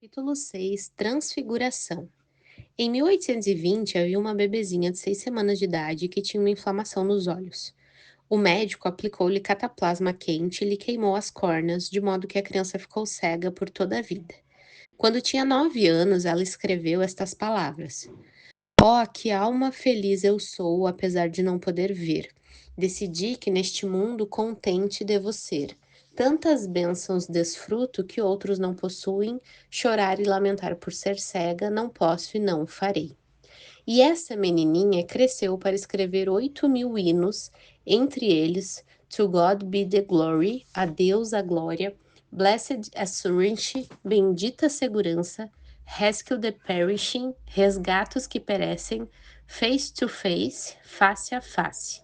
Capítulo 6, Transfiguração. Em 1820, havia uma bebezinha de 6 semanas de idade que tinha uma inflamação nos olhos. O médico aplicou-lhe cataplasma quente e lhe queimou as córneas, de modo que a criança ficou cega por toda a vida. Quando tinha 9 anos, ela escreveu estas palavras: Oh, que alma feliz eu sou, apesar de não poder ver. Decidi que neste mundo contente devo ser. Tantas bênçãos desfruto que outros não possuem, chorar e lamentar por ser cega, não posso e não o farei. E essa menininha cresceu para escrever 8.000 hinos, entre eles To God Be the Glory, a Deus a glória, Blessed Assurance, Bendita Segurança, Rescue the Perishing, Resgata os que perecem, Face to Face, Face a Face.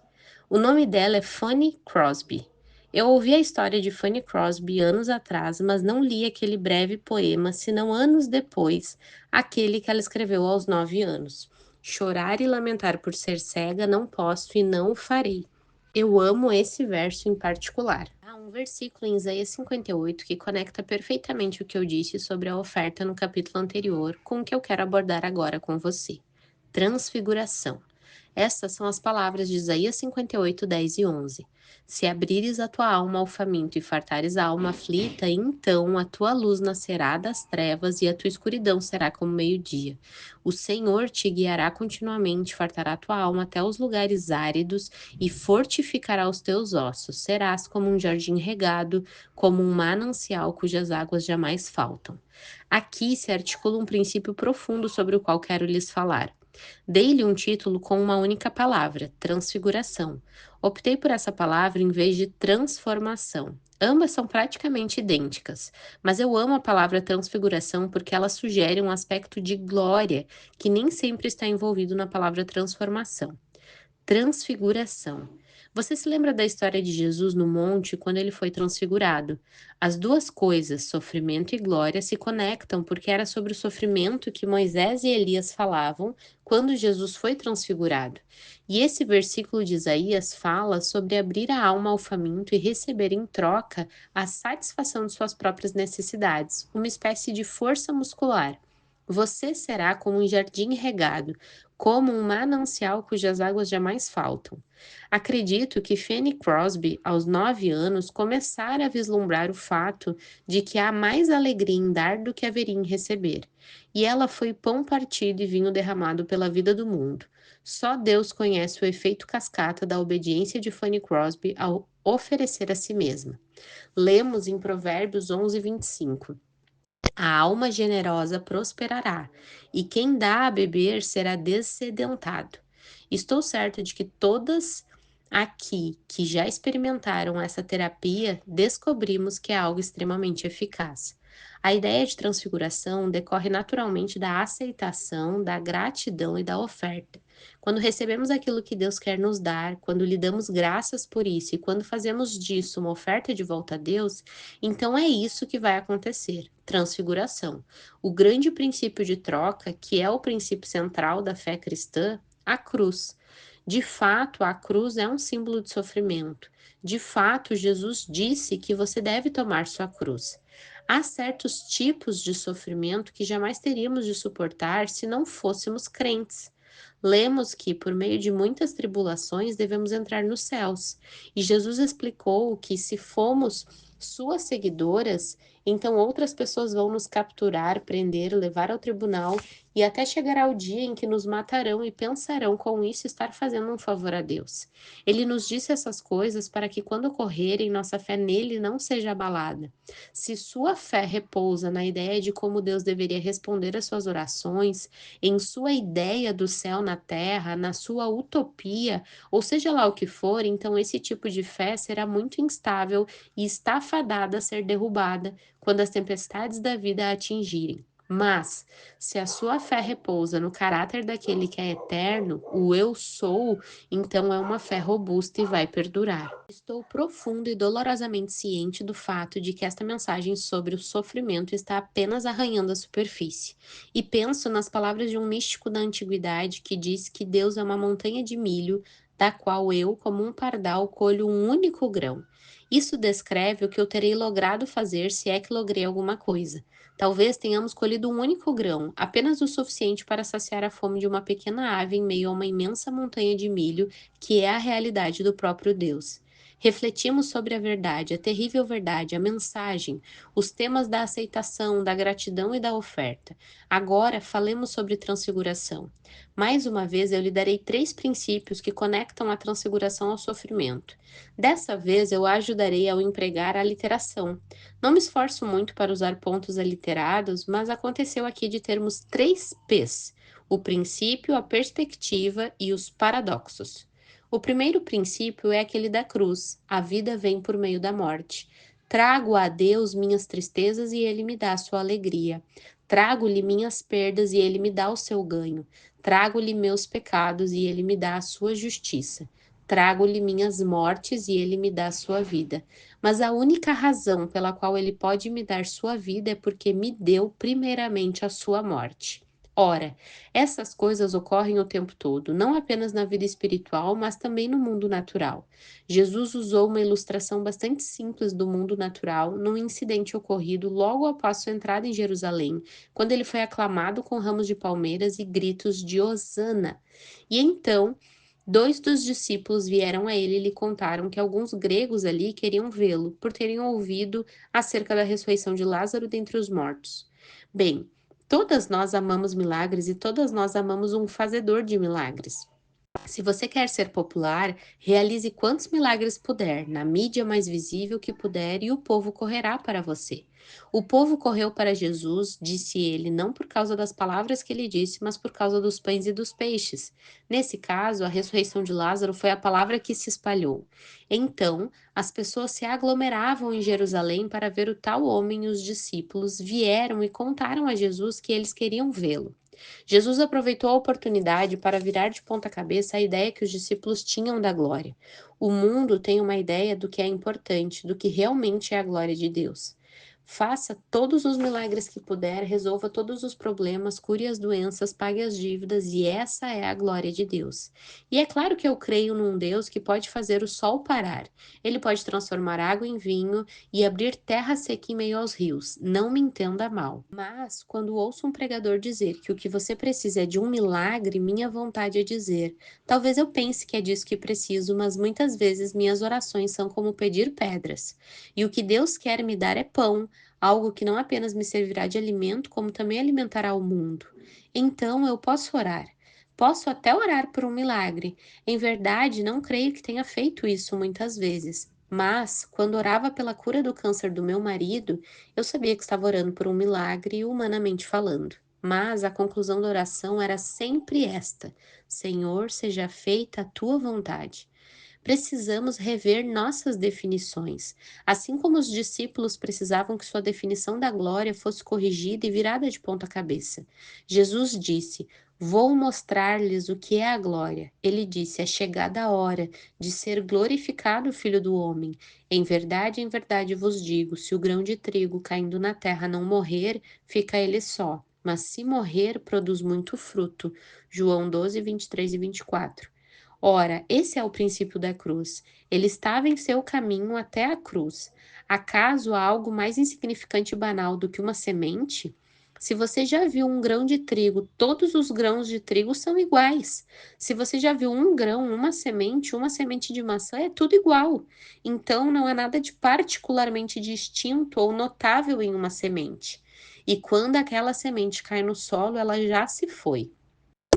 O nome dela é Fanny Crosby. Eu ouvi a história de Fanny Crosby anos atrás, mas não li aquele breve poema, senão anos depois, aquele que ela escreveu aos 9 anos. Chorar e lamentar por ser cega não posso e não o farei. Eu amo esse verso em particular. Há um versículo em Isaías 58 que conecta perfeitamente o que eu disse sobre a oferta no capítulo anterior com o que eu quero abordar agora com você. Transfiguração. Estas são as palavras de Isaías 58, 10 e 11. Se abrires a tua alma ao faminto e fartares a alma aflita, então a tua luz nascerá das trevas e a tua escuridão será como meio-dia. O Senhor te guiará continuamente, fartará a tua alma até os lugares áridos e fortificará os teus ossos. Serás como um jardim regado, como um manancial cujas águas jamais faltam. Aqui se articula um princípio profundo sobre o qual quero lhes falar. Dei-lhe um título com uma única palavra: transfiguração. Optei por essa palavra em vez de transformação. Ambas são praticamente idênticas, mas eu amo a palavra transfiguração porque ela sugere um aspecto de glória que nem sempre está envolvido na palavra transformação. Transfiguração. Você se lembra da história de Jesus no monte quando ele foi transfigurado? As duas coisas, sofrimento e glória, se conectam porque era sobre o sofrimento que Moisés e Elias falavam quando Jesus foi transfigurado. E esse versículo de Isaías fala sobre abrir a alma ao faminto e receber em troca a satisfação de suas próprias necessidades, uma espécie de força muscular. Você será como um jardim regado, como um manancial cujas águas jamais faltam. Acredito que Fanny Crosby, aos 9 anos, começara a vislumbrar o fato de que há mais alegria em dar do que haveria em receber. E ela foi pão partido e vinho derramado pela vida do mundo. Só Deus conhece o efeito cascata da obediência de Fanny Crosby ao oferecer a si mesma. Lemos em Provérbios 11, 25. A alma generosa prosperará, e quem dá a beber será dessedentado. Estou certa de que todas aqui que já experimentaram essa terapia descobrimos que é algo extremamente eficaz. A ideia de transfiguração decorre naturalmente da aceitação, da gratidão e da oferta. Quando recebemos aquilo que Deus quer nos dar, quando lhe damos graças por isso e quando fazemos disso uma oferta de volta a Deus, então é isso que vai acontecer, transfiguração. O grande princípio de troca, que é o princípio central da fé cristã, a cruz. De fato, a cruz é um símbolo de sofrimento. De fato, Jesus disse que você deve tomar sua cruz. Há certos tipos de sofrimento que jamais teríamos de suportar se não fôssemos crentes. Lemos que, por meio de muitas tribulações, devemos entrar nos céus. E Jesus explicou que, se fomos suas seguidoras, então outras pessoas vão nos capturar, prender, levar ao tribunal e até chegará o dia em que nos matarão e pensarão com isso estar fazendo um favor a Deus. Ele nos disse essas coisas para que, quando ocorrerem, nossa fé nele não seja abalada. Se sua fé repousa na ideia de como Deus deveria responder às suas orações, em sua ideia do céu na terra, na sua utopia, ou seja lá o que for, então esse tipo de fé será muito instável e está fadada a ser derrubada quando as tempestades da vida a atingirem. Mas, se a sua fé repousa no caráter daquele que é eterno, o eu sou, então é uma fé robusta e vai perdurar. Estou profundo e dolorosamente ciente do fato de que esta mensagem sobre o sofrimento está apenas arranhando a superfície. E penso nas palavras de um místico da antiguidade que diz que Deus é uma montanha de milho, da qual eu, como um pardal, colho um único grão. Isso descreve o que eu terei logrado fazer se é que logrei alguma coisa. Talvez tenhamos colhido um único grão, apenas o suficiente para saciar a fome de uma pequena ave em meio a uma imensa montanha de milho, que é a realidade do próprio Deus. Refletimos sobre a verdade, a terrível verdade, a mensagem, os temas da aceitação, da gratidão e da oferta. Agora, falemos sobre transfiguração. Mais uma vez, eu lhe darei 3 princípios que conectam a transfiguração ao sofrimento. Dessa vez, eu a ajudarei ao empregar a literação. Não me esforço muito para usar pontos aliterados, mas aconteceu aqui de termos 3 P's: o princípio, a perspectiva e os paradoxos. O primeiro princípio é aquele da cruz: a vida vem por meio da morte. Trago a Deus minhas tristezas e ele me dá a sua alegria. Trago-lhe minhas perdas e ele me dá o seu ganho. Trago-lhe meus pecados e ele me dá a sua justiça. Trago-lhe minhas mortes e ele me dá a sua vida. Mas a única razão pela qual ele pode me dar sua vida é porque me deu primeiramente a sua morte. Ora, essas coisas ocorrem o tempo todo, não apenas na vida espiritual, mas também no mundo natural. Jesus usou uma ilustração bastante simples do mundo natural num incidente ocorrido logo após sua entrada em Jerusalém, quando ele foi aclamado com ramos de palmeiras e gritos de Hosana. E então, 2 dos discípulos vieram a ele e lhe contaram que alguns gregos ali queriam vê-lo, por terem ouvido acerca da ressurreição de Lázaro dentre os mortos. Bem, todas nós amamos milagres e todas nós amamos um fazedor de milagres. Se você quer ser popular, realize quantos milagres puder, na mídia mais visível que puder, e o povo correrá para você. O povo correu para Jesus, disse ele, não por causa das palavras que ele disse, mas por causa dos pães e dos peixes. Nesse caso, a ressurreição de Lázaro foi a palavra que se espalhou. Então, as pessoas se aglomeravam em Jerusalém para ver o tal homem, e os discípulos vieram e contaram a Jesus que eles queriam vê-lo. Jesus aproveitou a oportunidade para virar de ponta cabeça a ideia que os discípulos tinham da glória. O mundo tem uma ideia do que é importante, do que realmente é a glória de Deus. Faça todos os milagres que puder, resolva todos os problemas, cure as doenças, pague as dívidas, e essa é a glória de Deus. E é claro que eu creio num Deus que pode fazer o sol parar. Ele pode transformar água em vinho e abrir terra seca em meio aos rios. Não me entenda mal. Mas, quando ouço um pregador dizer que o que você precisa é de um milagre, minha vontade é dizer: talvez eu pense que é disso que preciso, mas muitas vezes minhas orações são como pedir pedras. E o que Deus quer me dar é pão, algo que não apenas me servirá de alimento, como também alimentará o mundo. Então eu posso orar. Posso até orar por um milagre. Em verdade, não creio que tenha feito isso muitas vezes. Mas, quando orava pela cura do câncer do meu marido, eu sabia que estava orando por um milagre, humanamente falando. Mas a conclusão da oração era sempre esta: Senhor, seja feita a tua vontade. Precisamos rever nossas definições, assim como os discípulos precisavam que sua definição da glória fosse corrigida e virada de ponta cabeça. Jesus disse: Vou mostrar-lhes o que é a glória. Ele disse: É chegada a hora de ser glorificado o Filho do Homem. Em verdade vos digo: se o grão de trigo caindo na terra não morrer, fica ele só. Mas se morrer, produz muito fruto. João 12, 23 e 24. Ora, esse é o princípio da cruz. Ele estava em seu caminho até a cruz. Acaso há algo mais insignificante e banal do que uma semente? Se você já viu um grão de trigo, todos os grãos de trigo são iguais. Se você já viu um grão, uma semente de maçã, é tudo igual. Então, não há nada de particularmente distinto ou notável em uma semente. E quando aquela semente cai no solo, ela já se foi.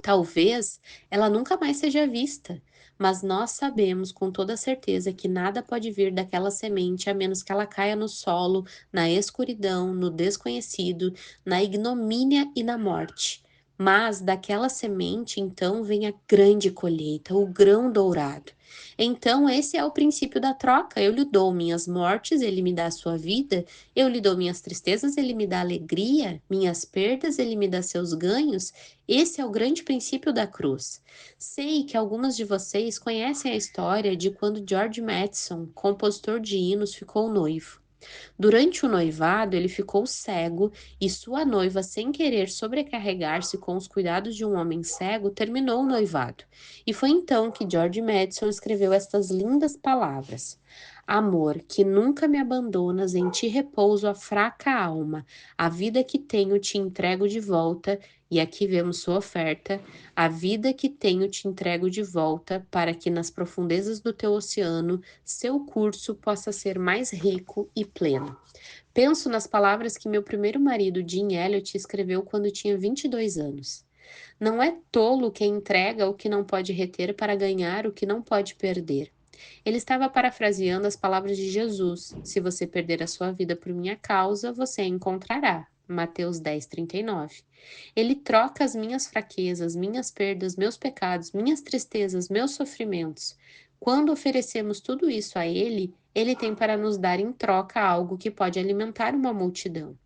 Talvez ela nunca mais seja vista, mas nós sabemos com toda certeza que nada pode vir daquela semente a menos que ela caia no solo, na escuridão, no desconhecido, na ignomínia e na morte. Mas daquela semente, então, vem a grande colheita, o grão dourado. Então, esse é o princípio da troca. Eu lhe dou minhas mortes, ele me dá a sua vida. Eu lhe dou minhas tristezas, ele me dá alegria. Minhas perdas, ele me dá seus ganhos. Esse é o grande princípio da cruz. Sei que algumas de vocês conhecem a história de quando George Matheson, compositor de hinos, ficou noivo. Durante o noivado, ele ficou cego e sua noiva, sem querer sobrecarregar-se com os cuidados de um homem cego, terminou o noivado. E foi então que George Matheson escreveu estas lindas palavras: Amor, que nunca me abandonas, em ti repouso a fraca alma. A vida que tenho te entrego de volta, e aqui vemos sua oferta. A vida que tenho te entrego de volta, para que nas profundezas do teu oceano, seu curso possa ser mais rico e pleno. Penso nas palavras que meu primeiro marido, Jim Elliot, escreveu quando tinha 22 anos. Não é tolo quem entrega o que não pode reter para ganhar o que não pode perder. Ele estava parafraseando as palavras de Jesus: Se você perder a sua vida por minha causa, você a encontrará. Mateus 10:39. Ele troca as minhas fraquezas, minhas perdas, meus pecados, minhas tristezas, meus sofrimentos. Quando oferecemos tudo isso a Ele, Ele tem para nos dar em troca algo que pode alimentar uma multidão.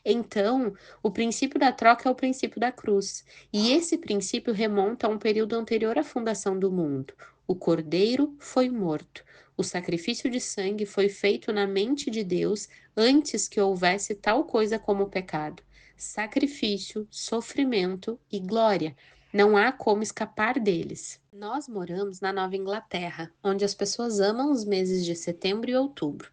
Então, o princípio da troca é o princípio da cruz, e esse princípio remonta a um período anterior à fundação do mundo. O cordeiro foi morto. O sacrifício de sangue foi feito na mente de Deus antes que houvesse tal coisa como pecado. Sacrifício, sofrimento e glória. Não há como escapar deles. Nós moramos na Nova Inglaterra, onde as pessoas amam os meses de setembro e outubro.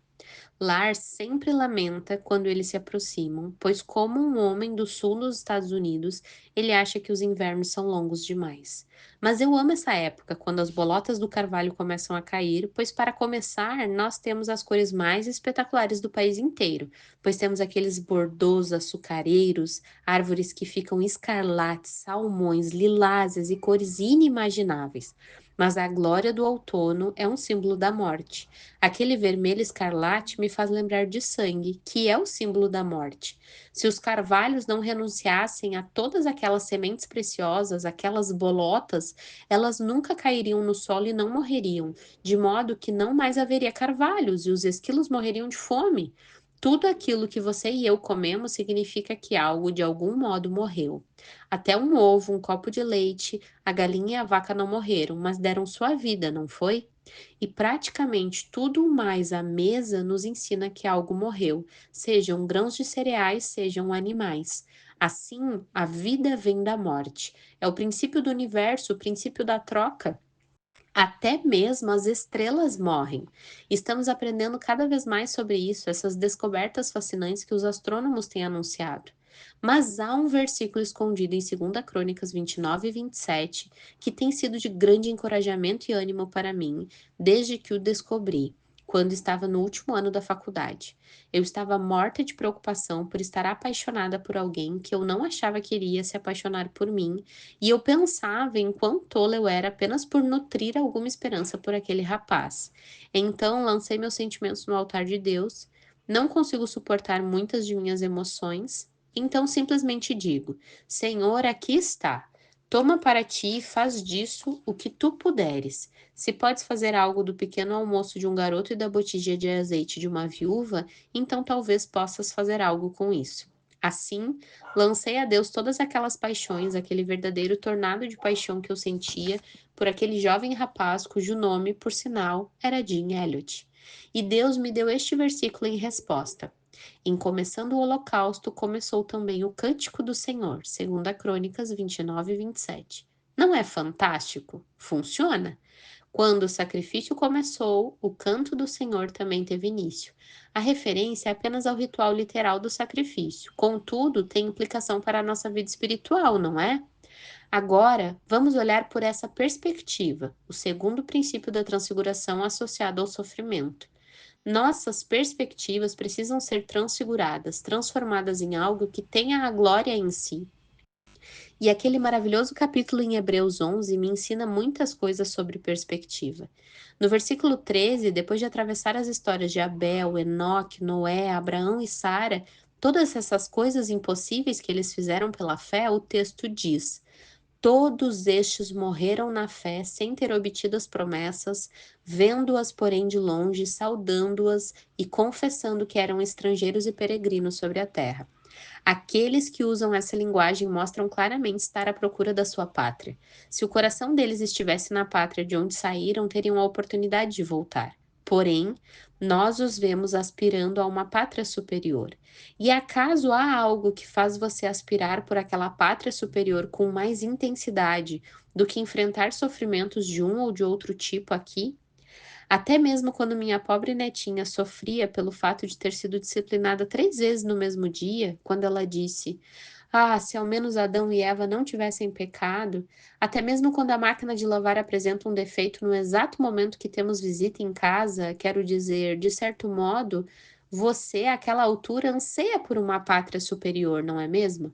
Lars sempre lamenta quando eles se aproximam, pois, como um homem do sul dos Estados Unidos, ele acha que os invernos são longos demais. Mas eu amo essa época, quando as bolotas do carvalho começam a cair, pois, para começar, nós temos as cores mais espetaculares do país inteiro, pois temos aqueles bordôs açucareiros, árvores que ficam escarlates, salmões, lilazes e cores inimagináveis. Mas a glória do outono é um símbolo da morte. Aquele vermelho escarlate me faz lembrar de sangue, que é o símbolo da morte. Se os carvalhos não renunciassem a todas aquelas sementes preciosas, aquelas bolotas, elas nunca cairiam no solo e não morreriam, de modo que não mais haveria carvalhos e os esquilos morreriam de fome. Tudo aquilo que você e eu comemos significa que algo de algum modo morreu. Até um ovo, um copo de leite, a galinha e a vaca não morreram, mas deram sua vida, não foi? E praticamente tudo mais à mesa nos ensina que algo morreu, sejam grãos de cereais, sejam animais. Assim, a vida vem da morte. É o princípio do universo, o princípio da troca. Até mesmo as estrelas morrem. Estamos aprendendo cada vez mais sobre isso, essas descobertas fascinantes que os astrônomos têm anunciado. Mas há um versículo escondido em 2 Crônicas 29 e 27 que tem sido de grande encorajamento e ânimo para mim desde que o descobri, quando estava no último ano da faculdade. Eu estava morta de preocupação por estar apaixonada por alguém que eu não achava que iria se apaixonar por mim e eu pensava em quão tola eu era apenas por nutrir alguma esperança por aquele rapaz. Então lancei meus sentimentos no altar de Deus. Não consigo suportar muitas de minhas emoções, então simplesmente digo: Senhor, aqui está. Toma para ti e faz disso o que tu puderes. Se podes fazer algo do pequeno almoço de um garoto e da botija de azeite de uma viúva, então talvez possas fazer algo com isso. Assim, lancei a Deus todas aquelas paixões, aquele verdadeiro tornado de paixão que eu sentia por aquele jovem rapaz cujo nome, por sinal, era Jim Elliot. E Deus me deu este versículo em resposta. Em começando o holocausto, começou também o cântico do Senhor, 2 Crônicas 29 e 27. Não é fantástico? Funciona? Quando o sacrifício começou, o canto do Senhor também teve início. A referência é apenas ao ritual literal do sacrifício, contudo, tem implicação para a nossa vida espiritual, não é? Agora, vamos olhar por essa perspectiva, o segundo princípio da transfiguração associado ao sofrimento. Nossas perspectivas precisam ser transfiguradas, transformadas em algo que tenha a glória em si. E aquele maravilhoso capítulo em Hebreus 11 me ensina muitas coisas sobre perspectiva. No versículo 13, depois de atravessar as histórias de Abel, Enoque, Noé, Abraão e Sara, todas essas coisas impossíveis que eles fizeram pela fé, o texto diz: Todos estes morreram na fé sem ter obtido as promessas, vendo-as, porém, de longe, saudando-as e confessando que eram estrangeiros e peregrinos sobre a terra. Aqueles que usam essa linguagem mostram claramente estar à procura da sua pátria. Se o coração deles estivesse na pátria de onde saíram, teriam a oportunidade de voltar. Porém, nós os vemos aspirando a uma pátria superior. E acaso há algo que faz você aspirar por aquela pátria superior com mais intensidade do que enfrentar sofrimentos de um ou de outro tipo aqui? Até mesmo quando minha pobre netinha sofria pelo fato de ter sido disciplinada 3 vezes no mesmo dia, quando ela disse: "Ah, se ao menos Adão e Eva não tivessem pecado", até mesmo quando a máquina de lavar apresenta um defeito no exato momento que temos visita em casa, quero dizer, de certo modo, você, àquela altura, anseia por uma pátria superior, não é mesmo?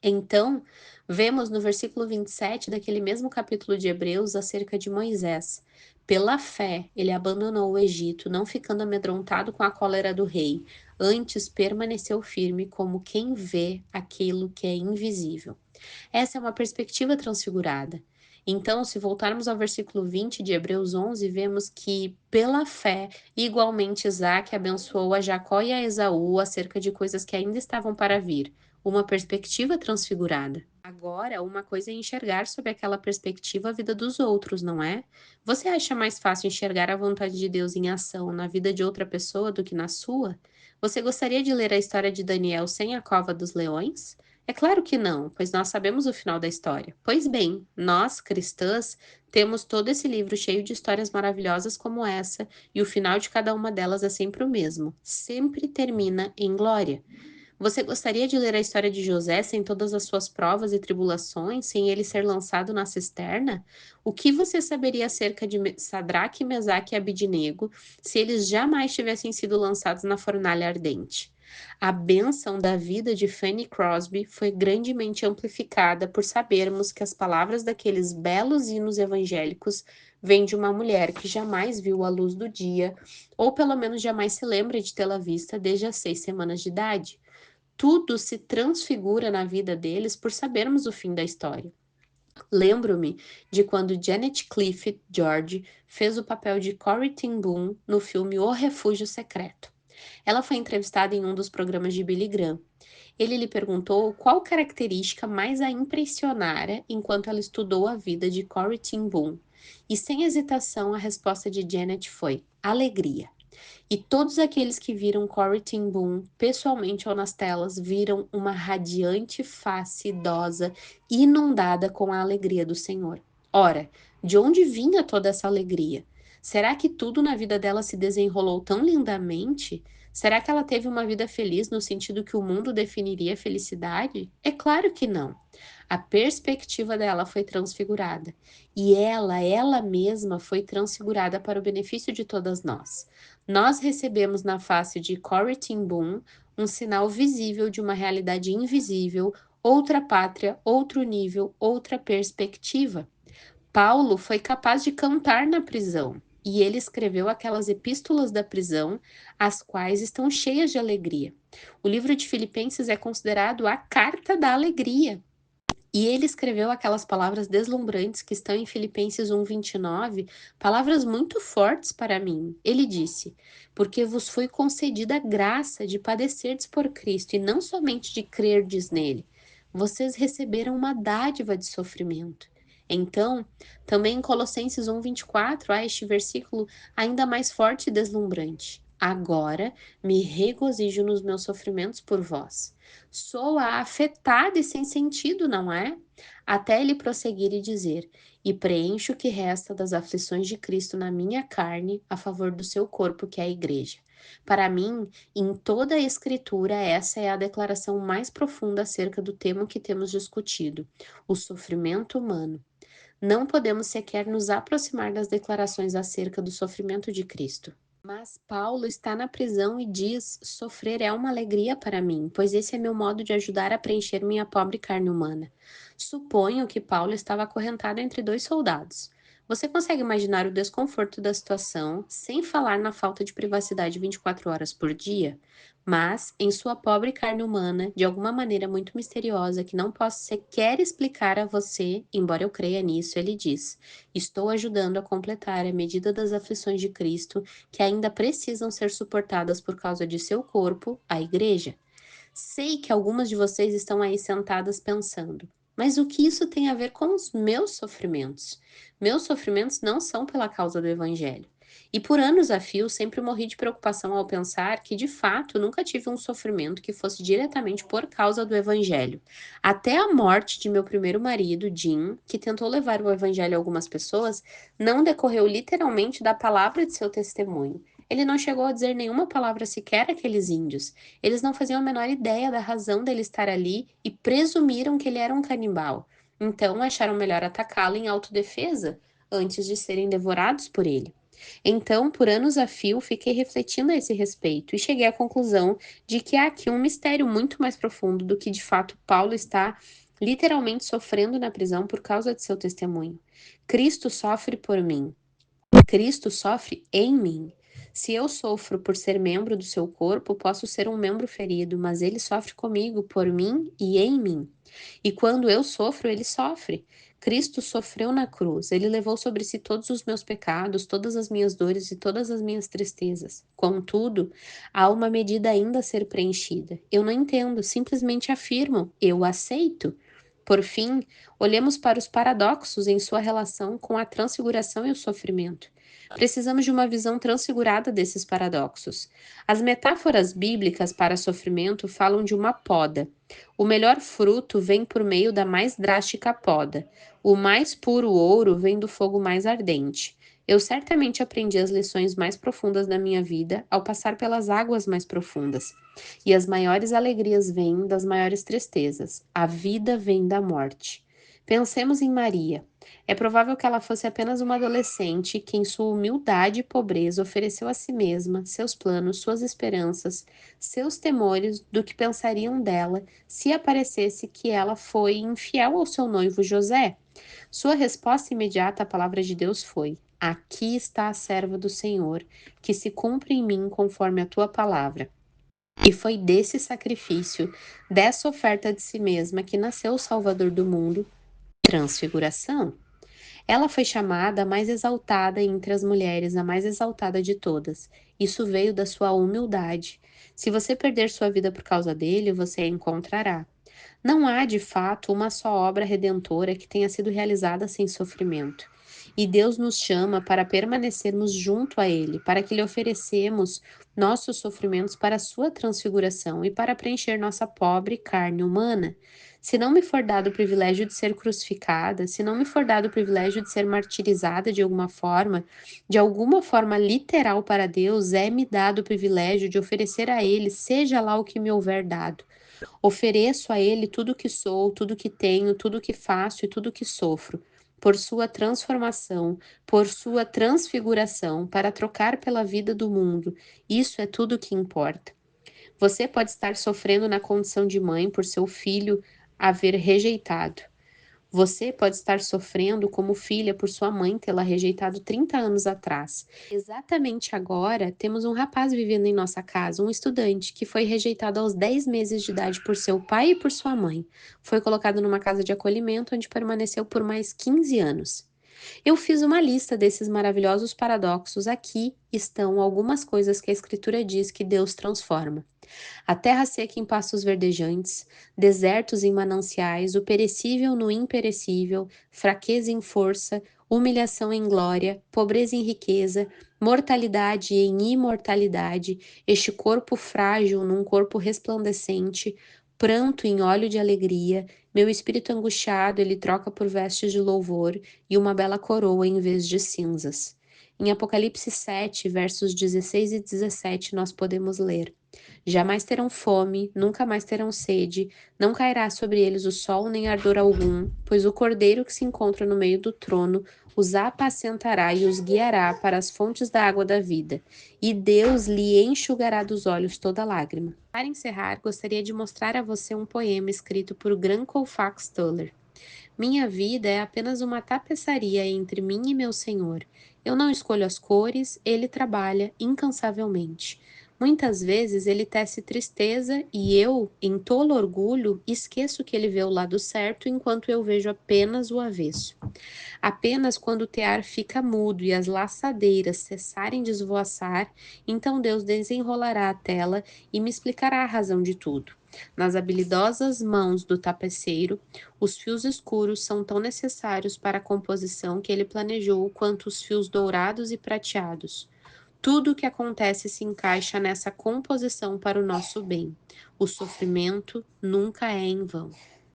Então, vemos no versículo 27 daquele mesmo capítulo de Hebreus acerca de Moisés. Pela fé, ele abandonou o Egito, não ficando amedrontado com a cólera do rei, antes permaneceu firme como quem vê aquilo que é invisível. Essa é uma perspectiva transfigurada. Então, se voltarmos ao versículo 20 de Hebreus 11, vemos que, pela fé, igualmente Isaac abençoou a Jacó e a Esaú acerca de coisas que ainda estavam para vir. Uma perspectiva transfigurada. Agora, uma coisa é enxergar sob aquela perspectiva a vida dos outros, não é? Você acha mais fácil enxergar a vontade de Deus em ação na vida de outra pessoa do que na sua? Você gostaria de ler a história de Daniel sem a cova dos leões? É claro que não, pois nós sabemos o final da história. Pois bem, nós, cristãs, temos todo esse livro cheio de histórias maravilhosas como essa, e o final de cada uma delas é sempre o mesmo. Sempre termina em glória. Você gostaria de ler a história de José sem todas as suas provas e tribulações, sem ele ser lançado na cisterna? O que você saberia acerca de Sadraque, Mesaque e Abidnego se eles jamais tivessem sido lançados na fornalha ardente? A bênção da vida de Fanny Crosby foi grandemente amplificada por sabermos que as palavras daqueles belos hinos evangélicos vêm de uma mulher que jamais viu a luz do dia, ou pelo menos jamais se lembra de tê-la vista desde as 6 semanas de idade. Tudo se transfigura na vida deles por sabermos o fim da história. Lembro-me de quando Janet Cliff George fez o papel de Corrie ten Boom no filme O Refúgio Secreto. Ela foi entrevistada em um dos programas de Billy Graham. Ele lhe perguntou qual característica mais a impressionara enquanto ela estudou a vida de Corrie ten Boom. E sem hesitação, a resposta de Janet foi: alegria. E todos aqueles que viram Corrie ten Boom pessoalmente ou nas telas viram uma radiante face idosa inundada com a alegria do Senhor. Ora, de onde vinha toda essa alegria? Será que tudo na vida dela se desenrolou tão lindamente? Será que ela teve uma vida feliz no sentido que o mundo definiria felicidade? É claro que não. A perspectiva dela foi transfigurada e ela mesma foi transfigurada para o benefício de todas nós. Nós recebemos na face de Corrie ten Boom um sinal visível de uma realidade invisível, outra pátria, outro nível, outra perspectiva. Paulo foi capaz de cantar na prisão e ele escreveu aquelas epístolas da prisão, as quais estão cheias de alegria. O livro de Filipenses é considerado a carta da alegria. E ele escreveu aquelas palavras deslumbrantes que estão em Filipenses 1:29, palavras muito fortes para mim. Ele disse: "Porque vos foi concedida a graça de padecerdes por Cristo e não somente de crerdes nele. Vocês receberam uma dádiva de sofrimento." Então, também em Colossenses 1:24, há este versículo ainda mais forte e deslumbrante. "Agora me regozijo nos meus sofrimentos por vós." Soa afetada e sem sentido, não é? Até ele prosseguir e dizer: "E preencho o que resta das aflições de Cristo na minha carne, a favor do seu corpo, que é a igreja." Para mim, em toda a Escritura, essa é a declaração mais profunda acerca do tema que temos discutido: o sofrimento humano. Não podemos sequer nos aproximar das declarações acerca do sofrimento de Cristo. Mas Paulo está na prisão e diz: sofrer é uma alegria para mim, pois esse é meu modo de ajudar a preencher minha pobre carne humana. Suponho que Paulo estava acorrentado entre dois soldados. Você consegue imaginar o desconforto da situação, sem falar na falta de privacidade 24 horas por dia? Mas, em sua pobre carne humana, de alguma maneira muito misteriosa que não posso sequer explicar a você, embora eu creia nisso, ele diz: estou ajudando a completar a medida das aflições de Cristo que ainda precisam ser suportadas por causa de seu corpo, a igreja. Sei que algumas de vocês estão aí sentadas pensando, mas o que isso tem a ver com os meus sofrimentos? Meus sofrimentos não são pela causa do evangelho. E por anos a fio, sempre morri de preocupação ao pensar que, de fato, nunca tive um sofrimento que fosse diretamente por causa do evangelho. Até a morte de meu primeiro marido, Jim, que tentou levar o evangelho a algumas pessoas, não decorreu literalmente da palavra de seu testemunho. Ele não chegou a dizer nenhuma palavra sequer àqueles índios. Eles não faziam a menor ideia da razão dele estar ali e presumiram que ele era um canibal. Então acharam melhor atacá-lo em autodefesa antes de serem devorados por ele. Então, por anos a fio, fiquei refletindo a esse respeito e cheguei à conclusão de que há aqui um mistério muito mais profundo do que de fato Paulo está literalmente sofrendo na prisão por causa de seu testemunho. Cristo sofre por mim. Cristo sofre em mim. Se eu sofro por ser membro do seu corpo, posso ser um membro ferido, mas ele sofre comigo, por mim e em mim. E quando eu sofro, ele sofre. Cristo sofreu na cruz, ele levou sobre si todos os meus pecados, todas as minhas dores e todas as minhas tristezas. Contudo, há uma medida ainda a ser preenchida. Eu não entendo, simplesmente afirmo, eu aceito. Por fim, olhemos para os paradoxos em sua relação com a transfiguração e o sofrimento. Precisamos de uma visão transfigurada desses paradoxos. As metáforas bíblicas para sofrimento falam de uma poda. O melhor fruto vem por meio da mais drástica poda. O mais puro ouro vem do fogo mais ardente. Eu certamente aprendi as lições mais profundas da minha vida ao passar pelas águas mais profundas. E as maiores alegrias vêm das maiores tristezas. A vida vem da morte. Pensemos em Maria. É provável que ela fosse apenas uma adolescente que, em sua humildade e pobreza, ofereceu a si mesma, seus planos, suas esperanças, seus temores do que pensariam dela se aparecesse que ela foi infiel ao seu noivo José. Sua resposta imediata à palavra de Deus foi: Aqui está a serva do Senhor, que se cumpre em mim conforme a tua palavra. E foi desse sacrifício, dessa oferta de si mesma, que nasceu o Salvador do mundo, transfiguração. Ela foi chamada a mais exaltada entre as mulheres, a mais exaltada de todas. Isso veio da sua humildade. Se você perder sua vida por causa dele, você a encontrará. Não há, de fato, uma só obra redentora que tenha sido realizada sem sofrimento. E Deus nos chama para permanecermos junto a Ele, para que lhe oferecemos nossos sofrimentos para a sua transfiguração e para preencher nossa pobre carne humana. Se não me for dado o privilégio de ser crucificada, se não me for dado o privilégio de ser martirizada de alguma forma literal para Deus, é-me dado o privilégio de oferecer a Ele, seja lá o que me houver dado. Ofereço a Ele tudo o que sou, tudo o que tenho, tudo o que faço e tudo o que sofro, por sua transformação, por sua transfiguração, para trocar pela vida do mundo. Isso é tudo o que importa. Você pode estar sofrendo na condição de mãe por seu filho haver rejeitado. Você pode estar sofrendo como filha por sua mãe tê-la rejeitado 30 anos atrás. Exatamente agora, temos um rapaz vivendo em nossa casa, um estudante, que foi rejeitado aos 10 meses de idade por seu pai e por sua mãe. Foi colocado numa casa de acolhimento onde permaneceu por mais 15 anos. Eu fiz uma lista desses maravilhosos paradoxos. Aqui estão algumas coisas que a Escritura diz que Deus transforma. A terra seca em pastos verdejantes, desertos em mananciais, o perecível no imperecível, fraqueza em força, humilhação em glória, pobreza em riqueza, mortalidade em imortalidade, este corpo frágil num corpo resplandecente, pranto em óleo de alegria, meu espírito angustiado ele troca por vestes de louvor e uma bela coroa em vez de cinzas. Em Apocalipse 7, versos 16 e 17, nós podemos ler: Jamais terão fome, nunca mais terão sede, não cairá sobre eles o sol nem ardor algum, pois o Cordeiro que se encontra no meio do trono os apacentará e os guiará para as fontes da água da vida, e Deus lhe enxugará dos olhos toda lágrima. Para encerrar, gostaria de mostrar a você um poema escrito por Gran Colfax Tuller. Minha vida é apenas uma tapeçaria entre mim e meu Senhor. Eu não escolho as cores, ele trabalha incansavelmente. Muitas vezes ele tece tristeza e eu, em tolo orgulho, esqueço que ele vê o lado certo enquanto eu vejo apenas o avesso. Apenas quando o tear fica mudo e as laçadeiras cessarem de esvoaçar, então Deus desenrolará a tela e me explicará a razão de tudo. Nas habilidosas mãos do tapeceiro, os fios escuros são tão necessários para a composição que ele planejou quanto os fios dourados e prateados. Tudo o que acontece se encaixa nessa composição para o nosso bem. O sofrimento nunca é em vão.